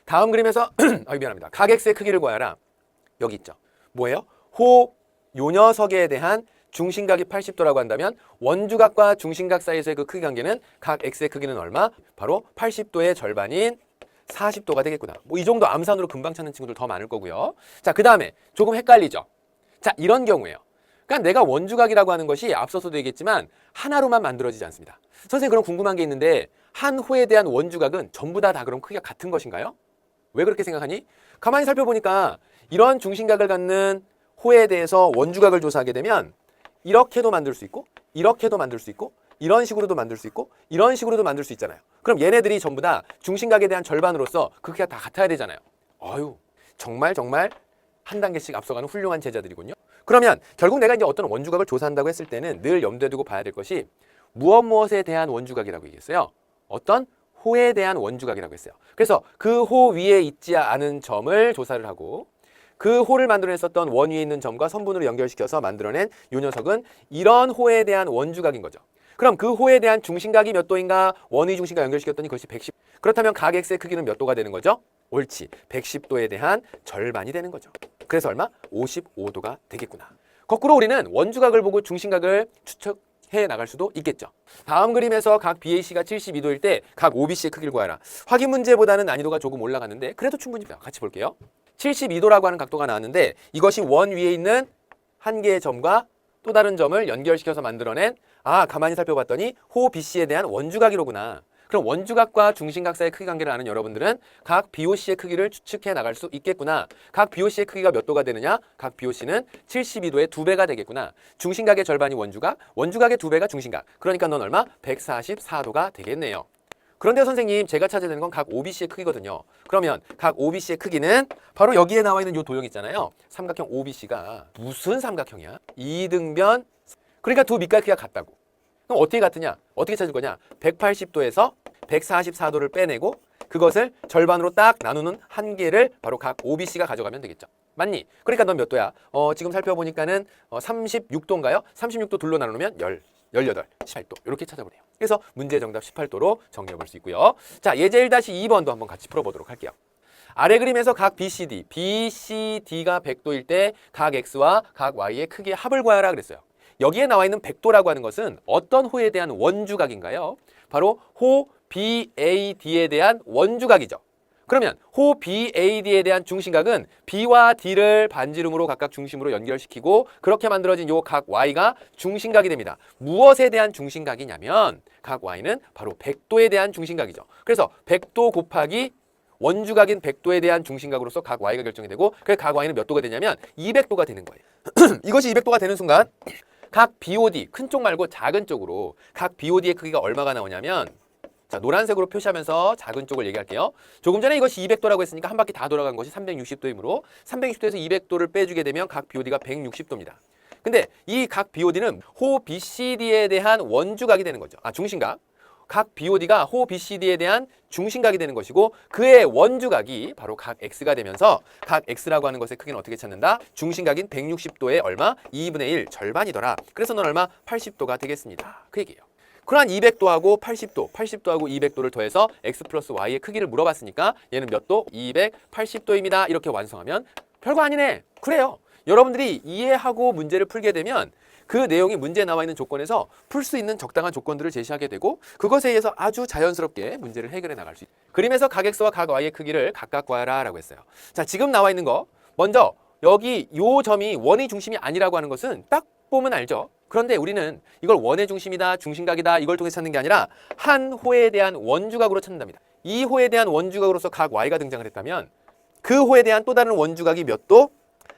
다음 그림에서 미안합니다. 각 x의 크기를 구하라. 여기 있죠. 뭐예요? 호 요 녀석에 대한 중심각이 80도라고 한다면 원주각과 중심각 사이에서의 그 크기 관계는 각 x의 크기는 얼마? 바로 80도의 절반인 40도가 되겠구나. 뭐 이 정도 암산으로 금방 찾는 친구들 더 많을 거고요. 자, 그 다음에 조금 헷갈리죠. 자, 이런 경우에요. 그러니까 내가 원주각이라고 하는 것이 앞서서도 얘기했지만 하나로만 만들어지지 않습니다. 선생님, 그럼 궁금한 게 있는데 한 호에 대한 원주각은 전부 다 그럼 크기가 같은 것인가요? 왜 그렇게 생각하니? 가만히 살펴보니까 이런 중심각을 갖는 호에 대해서 원주각을 조사하게 되면 이렇게도 만들 수 있고 이렇게도 만들 수 있고 이런 식으로도 만들 수 있고 이런 식으로도 만들 수 있잖아요. 그럼 얘네들이 전부 다 중심각에 대한 절반으로서 그 크기가 다 같아야 되잖아요. 아유, 정말 한 단계씩 앞서가는 훌륭한 제자들이군요. 그러면 결국 내가 이제 어떤 원주각을 조사한다고 했을 때는 늘 염두에 두고 봐야 될 것이 무엇에 대한 원주각이라고 얘기했어요. 어떤 호에 대한 원주각이라고 했어요. 그래서 그 호 위에 있지 않은 점을 조사를 하고 그 호를 만들어냈었던 원 위에 있는 점과 선분으로 연결시켜서 만들어낸 이 녀석은 이런 호에 대한 원주각인 거죠. 그럼 그 호에 대한 중심각이 몇 도인가? 원위 중심각 연결시켰더니 그것이 110. 그렇다면 각 x의 크기는 몇 도가 되는 거죠? 옳지. 110도에 대한 절반이 되는 거죠. 그래서 얼마? 55도가 되겠구나. 거꾸로 우리는 원주각을 보고 중심각을 추측해 나갈 수도 있겠죠. 다음 그림에서 각 BAC가 72도일 때 각 OBC의 크기를 구하라. 확인 문제보다는 난이도가 조금 올라갔는데 그래도 충분히 같이 볼게요. 72도라고 하는 각도가 나왔는데 이것이 원 위에 있는 한 개의 점과 또 다른 점을 연결시켜서 만들어낸 가만히 살펴봤더니 호 BC에 대한 원주각이로구나. 그럼 원주각과 중심각 사이의 크기 관계를 아는 여러분들은 각 BOC의 크기를 추측해 나갈 수 있겠구나. 각 BOC의 크기가 몇 도가 되느냐? 각 BOC는 72도의 2배가 되겠구나. 중심각의 절반이 원주각, 원주각의 2배가 중심각. 그러니까 넌 얼마? 144도가 되겠네요. 그런데 선생님, 제가 찾아야 되는 건 각 OBC의 크기거든요. 그러면 각 OBC의 크기는 바로 여기에 나와 있는 이 도형 있잖아요. 삼각형 OBC가 무슨 삼각형이야? 이등변. 그러니까 두 밑갈 크기가 같다고. 그럼 어떻게 같으냐? 어떻게 찾을 거냐? 180도에서 144도를 빼내고 그것을 절반으로 딱 나누는 한 개를 바로 각 OBC가 가져가면 되겠죠. 맞니? 그러니까 넌 몇 도야? 지금 살펴보니까는 36도인가요? 36도 둘로 나누면 18, 18도 이렇게 찾아보네요. 그래서 문제 정답 18도로 정리해 볼 수 있고요. 자, 예제 1-2번도 한번 같이 풀어보도록 할게요. 아래 그림에서 각 BCD가 100도일 때 각 X와 각 Y의 크기의 합을 구하라 그랬어요. 여기에 나와 있는 100도라고 하는 것은 어떤 호에 대한 원주각인가요? 바로 호 BAD에 대한 원주각이죠. 그러면 호 BAD에 대한 중심각은 B와 D를 반지름으로 각각 중심으로 연결시키고 그렇게 만들어진 요 각 Y가 중심각이 됩니다. 무엇에 대한 중심각이냐면 각 Y는 바로 100도에 대한 중심각이죠. 그래서 100도 곱하기 원주각인 100도에 대한 중심각으로서 각 Y가 결정이 되고 그래서 각 Y는 몇 도가 되냐면 200도가 되는 거예요. 이것이 200도가 되는 순간 각 BOD, 큰 쪽 말고 작은 쪽으로 각 BOD의 크기가 얼마가 나오냐면 자, 노란색으로 표시하면서 작은 쪽을 얘기할게요. 조금 전에 이것이 200도라고 했으니까 한 바퀴 다 돌아간 것이 360도이므로 360도에서 200도를 빼주게 되면 각 BOD가 160도입니다. 근데 이 각 BOD는 호 BCD에 대한 원주각이 되는 거죠. 중심각. 각 BOD가 호 BCD에 대한 중심각이 되는 것이고 그의 원주각이 바로 각 X가 되면서 각 X라고 하는 것의 크기는 어떻게 찾는다? 중심각인 160도의 얼마? 2분의 1 절반이더라. 그래서 넌 얼마? 80도가 되겠습니다. 그 얘기예요. 그러한 200도하고 80도, 80도하고 200도를 더해서 X 플러스 Y의 크기를 물어봤으니까 얘는 몇 도? 280도입니다. 이렇게 완성하면 별거 아니네. 그래요. 여러분들이 이해하고 문제를 풀게 되면 그 내용이 문제에 나와 있는 조건에서 풀 수 있는 적당한 조건들을 제시하게 되고 그것에 의해서 아주 자연스럽게 문제를 해결해 나갈 수 있어요. 그림에서 각 X와 각 Y의 크기를 각각 구하라 라고 했어요. 자, 지금 나와 있는 거 먼저 여기 요 점이 원의 중심이 아니라고 하는 것은 딱 보면 알죠. 그런데 우리는 이걸 원의 중심이다, 중심각이다 이걸 통해서 찾는 게 아니라 한 호에 대한 원주각으로 찾는답니다. 이 호에 대한 원주각으로서 각 Y가 등장을 했다면 그 호에 대한 또 다른 원주각이 몇 도?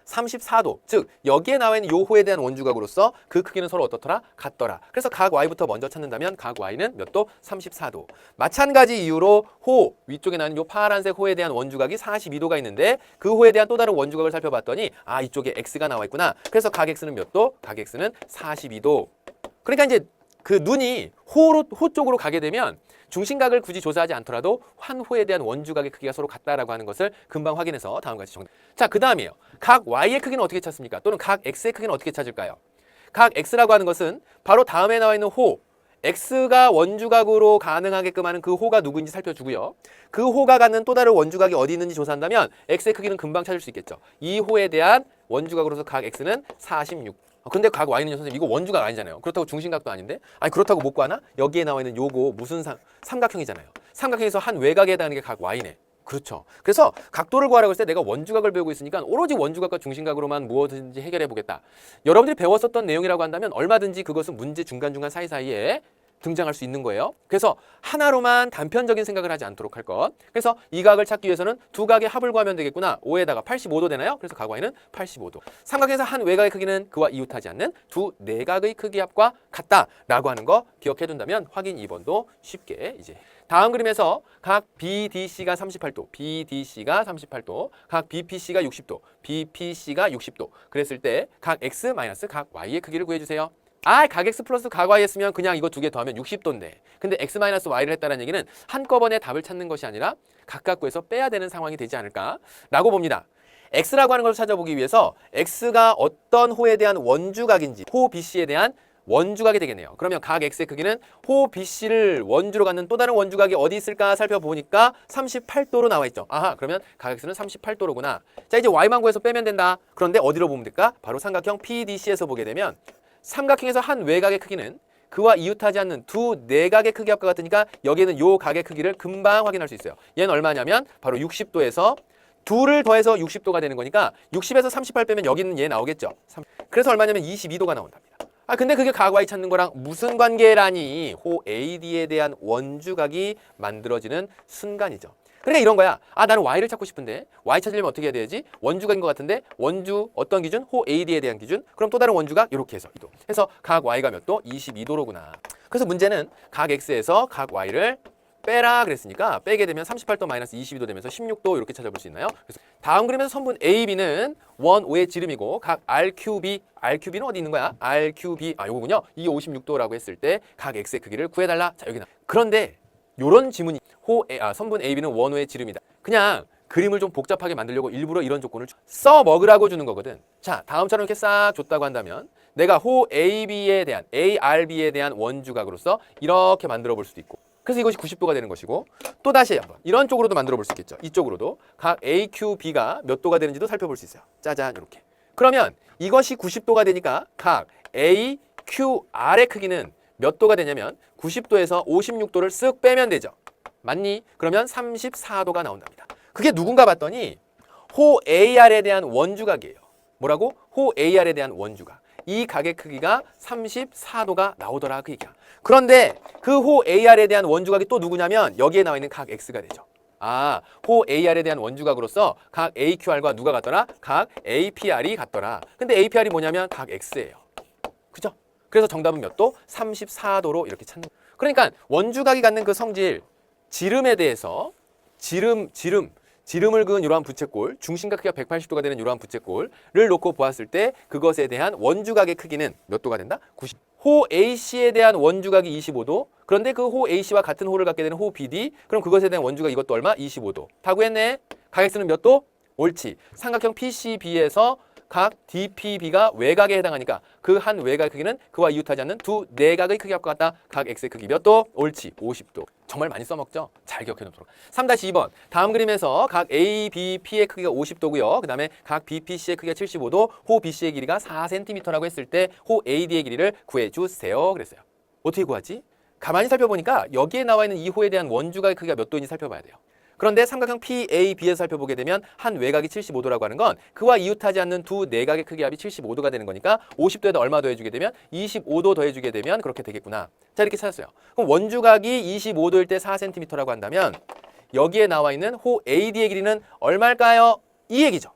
34도. 즉 여기에 나와 있는 요 호에 대한 원주각으로서 그 크기는 서로 어떻더라? 같더라. 그래서 각 Y부터 먼저 찾는다면 각 Y는 몇 도? 34도. 마찬가지 이유로 호 위쪽에 나는 요 파란색 호에 대한 원주각이 42도가 있는데 그 호에 대한 또 다른 원주각을 살펴봤더니 이쪽에 X가 나와 있구나. 그래서 각 X는 몇 도? 각 X는 42도. 그러니까 이제 그 눈이 호 쪽으로 가게 되면 중심각을 굳이 조사하지 않더라도 한 호에 대한 원주각의 크기가 서로 같다라고 하는 것을 금방 확인해서 다음과 같이 정답. 자, 그 다음이에요. 각 Y의 크기는 어떻게 찾습니까? 또는 각 X의 크기는 어떻게 찾을까요? 각 X라고 하는 것은 바로 다음에 나와 있는 호 x가 원주각으로 가능하게끔 하는 그 호가 누구인지 살펴주고요. 그 호가 갖는 또 다른 원주각이 어디 있는지 조사한다면 x의 크기는 금방 찾을 수 있겠죠. 이 호에 대한 원주각으로서 각 x는 46. 근데 각 y는요, 선생님 이거 원주각 아니잖아요. 그렇다고 중심각도 아닌데? 아니 그렇다고 못 구하나? 여기에 나와 있는 요거 무슨 삼각형이잖아요. 삼각형에서 한 외곽에 해당하는 게 각 y네. 그렇죠. 그래서 각도를 구하라고 했을 때 내가 원주각을 배우고 있으니까 오로지 원주각과 중심각으로만 무엇든지 해결해 보겠다. 여러분들이 배웠었던 내용이라고 한다면 얼마든지 그것은 문제 중간중간 사이사이에 등장할 수 있는 거예요. 그래서 하나로만 단편적인 생각을 하지 않도록 할 것. 그래서 이 각을 찾기 위해서는 두 각의 합을 구하면 되겠구나. 5에다가 85도 되나요? 그래서 각 y는 85도. 삼각형에서 한 외곽의 크기는 그와 이웃하지 않는 두 내각의 크기 합과 같다라고 하는 거 기억해 둔다면 확인 2번도 쉽게 이제 다음 그림에서 각 BDC가 38도, BDC가 38도, 각 BPC가 60도, BPC가 60도. 그랬을 때 각 X 마이너스 각 Y의 크기를 구해주세요. 각 X 플러스 각 Y 했으면 그냥 이거 두 개 더하면 60도인데 근데 X 마이너스 Y를 했다는 얘기는 한꺼번에 답을 찾는 것이 아니라 각각 구해서 빼야 되는 상황이 되지 않을까라고 봅니다. X라고 하는 걸 찾아보기 위해서 X가 어떤 호에 대한 원주각인지 호 BC에 대한 원주각이 되겠네요. 그러면 각 X의 크기는 호 BC를 원주로 갖는 또 다른 원주각이 어디 있을까 살펴보니까 38도로 나와 있죠. 아하, 그러면 각 X는 38도로구나. 자, 이제 Y만 구해서 빼면 된다. 그런데 어디로 보면 될까? 바로 삼각형 PDC에서 보게 되면 삼각형에서 한 외곽의 크기는 그와 이웃하지 않는 두 내각의 크기 합과 같으니까 여기에는 요 각의 크기를 금방 확인할 수 있어요. 얘는 얼마냐면 바로 60도에서 둘을 더해서 60도가 되는 거니까 60에서 38 빼면 여기는 얘 나오겠죠. 그래서 얼마냐면 22도가 나온답니다. 근데 그게 각 Y 찾는 거랑 무슨 관계라니? 호 AD에 대한 원주각이 만들어지는 순간이죠. 그러니까 이런 거야. 나는 Y를 찾고 싶은데 Y 찾으려면 어떻게 해야 되지? 원주각인 것 같은데 원주 어떤 기준? 호 AD에 대한 기준. 그럼 또 다른 원주각 이렇게 해서 2도. 해서 각 Y가 몇 도? 22도로구나. 그래서 문제는 각 X에서 각 Y를 빼라 그랬으니까 빼게 되면 38도 마이너스 22도 되면서 16도 이렇게 찾아볼 수 있나요? 그래서 다음 그림에서 선분 AB는 원 5의 지름이고 각 RQB, RQB는 어디 있는 거야? RQB, 요거군요. 이 56도라고 했을 때 각 X의 크기를 구해달라. 자, 여기 나. 그런데 요런 지문이 선분 AB는 원 5의 지름이다. 그냥 그림을 좀 복잡하게 만들려고 일부러 이런 조건을 써 먹으라고 주는 거거든. 자, 다음처럼 이렇게 싹 줬다고 한다면 내가 호 AB에 대한 ARB에 대한 원주각으로서 이렇게 만들어 볼 수도 있고 그래서 이것이 90도가 되는 것이고 또 다시 한번 이런 쪽으로도 만들어 볼 수 있겠죠. 이쪽으로도 각 AQB가 몇 도가 되는지도 살펴볼 수 있어요. 짜잔 이렇게. 그러면 이것이 90도가 되니까 각 AQR의 크기는 몇 도가 되냐면 90도에서 56도를 쓱 빼면 되죠. 맞니? 그러면 34도가 나온답니다. 그게 누군가 봤더니 호 AR에 대한 원주각이에요. 뭐라고? 호 AR에 대한 원주각. 이 각의 크기가 34도가 나오더라 그 얘기야. 그런데 그 호 AR에 대한 원주각이 또 누구냐면 여기에 나와 있는 각 X가 되죠. 호 AR에 대한 원주각으로서 각 AQR과 누가 같더라? 각 APR이 같더라. 근데 APR이 뭐냐면 각 X예요. 그죠? 그래서 정답은 몇 도? 34도로 이렇게 찾는. 그러니까 원주각이 갖는 그 성질, 지름에 대해서 지름을 그은 이러한 부채꼴, 중심각 크기가 180도가 되는 이러한 부채꼴을 놓고 보았을 때 그것에 대한 원주각의 크기는 몇 도가 된다? 90. 호 AC에 대한 원주각이 25도. 그런데 그 호 AC와 같은 호를 갖게 되는 호 BD. 그럼 그것에 대한 원주각 이것도 얼마? 25도. 다 구했네. 각 X는 몇 도? 옳지. 삼각형 PCB에서 각 DPB가 외곽에 해당하니까 그 한 외곽의 크기는 그와 이웃하지 않는 두 내각의 크기 합과 같다. 각 X의 크기 몇 도? 옳지. 50도. 정말 많이 써먹죠? 잘 기억해 놓도록. 3-2번. 다음 그림에서 각 ABP의 크기가 50도고요. 그 다음에 각 BPC의 크기가 75도, 호 BC의 길이가 4cm라고 했을 때 호 AD의 길이를 구해주세요. 그랬어요. 어떻게 구하지? 가만히 살펴보니까 여기에 나와 있는 이 호에 대한 원주각의 크기가 몇 도인지 살펴봐야 돼요. 그런데 삼각형 PAB에서 살펴보게 되면 한 외곽이 75도라고 하는 건 그와 이웃하지 않는 두 내각의 크기 합이 75도가 되는 거니까 50도에다 얼마 더해주게 되면 25도 더해주게 되면 그렇게 되겠구나. 자, 이렇게 찾았어요. 그럼 원주각이 25도일 때 4cm라고 한다면 여기에 나와 있는 호 AD의 길이는 얼마일까요? 이 얘기죠.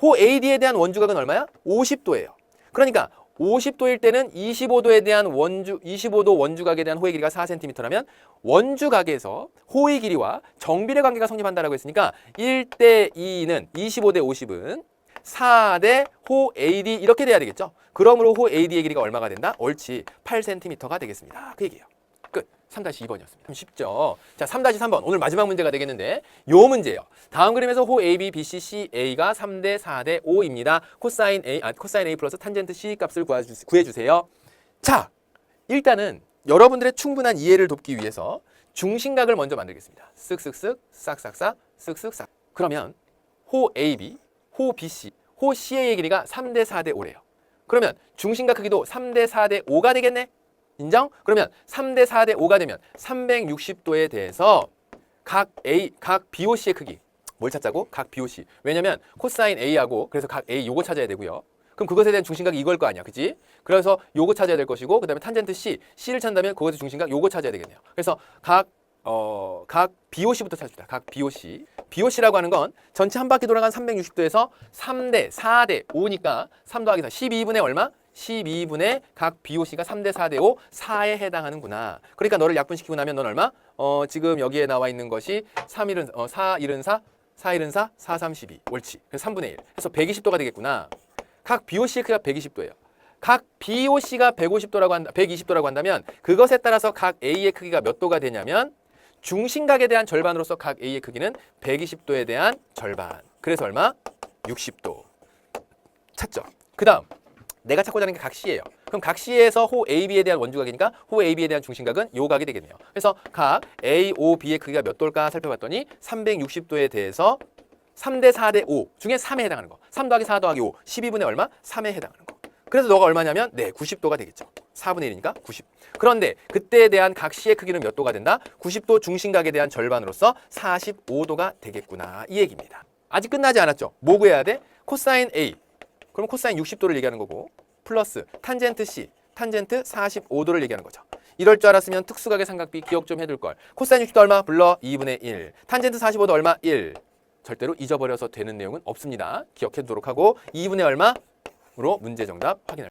호 AD에 대한 원주각은 얼마야? 50도예요. 그러니까 50도일 때는 25도 원주각에 대한 호의 길이가 4cm라면 원주각에서 호의 길이와 정비례 관계가 성립한다라고 했으니까 1대 2는 25대 50은 4대 호 AD 이렇게 돼야 되겠죠. 그러므로 호 AD의 길이가 얼마가 된다? 옳지. 8cm가 되겠습니다. 그 얘기예요. 끝. 3-2번이었습니다. 좀 쉽죠? 자, 3-3번. 오늘 마지막 문제가 되겠는데 요 문제예요. 다음 그림에서 호 AB, BC, CA가 3대 4대 5입니다. 코사인 A 플러스 탄젠트 C 값을 구해주세요. 자, 일단은 여러분들의 충분한 이해를 돕기 위해서 중심각을 먼저 만들겠습니다. 쓱쓱쓱, 싹싹싹, 쓱쓱싹. 그러면 호 AB, 호 BC, 호 CA의 길이가 3대 4대 5래요. 그러면 중심각 크기도 3대 4대 5가 되겠네? 인정? 그러면 3대 4대 5가 되면 360도에 대해서 각 BOC의 크기. 뭘 찾자고? 각 BOC. 왜냐면 코사인 A하고 그래서 각 A 요거 찾아야 되고요. 그럼 그것에 대한 중심각이 이걸 거 아니야. 그치? 그래서 요거 찾아야 될 것이고 그 다음에 탄젠트 C를 찾는다면 그것의 중심각 요거 찾아야 되겠네요. 그래서 각 BOC부터 찾읍시다. 각 BOC. BOC라고 하는 건 전체 한 바퀴 돌아간 360도에서 3대 4대 5니까 3 더하기 4 12분의 얼마? 12분의 각 BOC가 3대 4대 5 4에 해당하는구나. 그러니까 너를 약분시키고 나면 넌 얼마? 지금 여기에 나와 있는 것이 3일은 4 일은 4 4 일은 4 4 3 12 옳지. 그래서 3분의 1. 그래서 120도가 되겠구나. 각 BOC의 크기가 120도예요. 각 BOC가 120도라고 한다면 그것에 따라서 각 A의 크기가 몇 도가 되냐면 중심각에 대한 절반으로서 각 A의 크기는 120도에 대한 절반. 그래서 얼마? 60도. 찾죠? 그 다음 내가 찾고자 하는 게 각 C예요. 그럼 각 C에서 호 AB에 대한 원주각이니까 호 AB에 대한 중심각은 요 각이 되겠네요. 그래서 각 AOB의 크기가 몇 도일까 살펴봤더니 360도에 대해서 3대 4대 5 중에 3에 해당하는 거. 3 더하기 4 더하기 5 12분의 얼마? 3에 해당하는 거. 그래서 너가 얼마냐면 90도가 되겠죠. 4분의 1이니까 90. 그런데 그때에 대한 각 C의 크기는 몇 도가 된다? 90도 중심각에 대한 절반으로서 45도가 되겠구나. 이 얘기입니다. 아직 끝나지 않았죠? 뭐 구해야 돼? 코사인 A. 그럼 코사인 60도를 얘기하는 거고 플러스 탄젠트 C, 탄젠트 45도를 얘기하는 거죠. 이럴 줄 알았으면 특수각의 삼각비 기억 좀 해둘 걸. 코사인 60도 얼마? 불러 2분의 1. 탄젠트 45도 얼마? 1. 절대로 잊어버려서 되는 내용은 없습니다. 기억해 두도록 하고 2분의 얼마로 문제 정답 확인할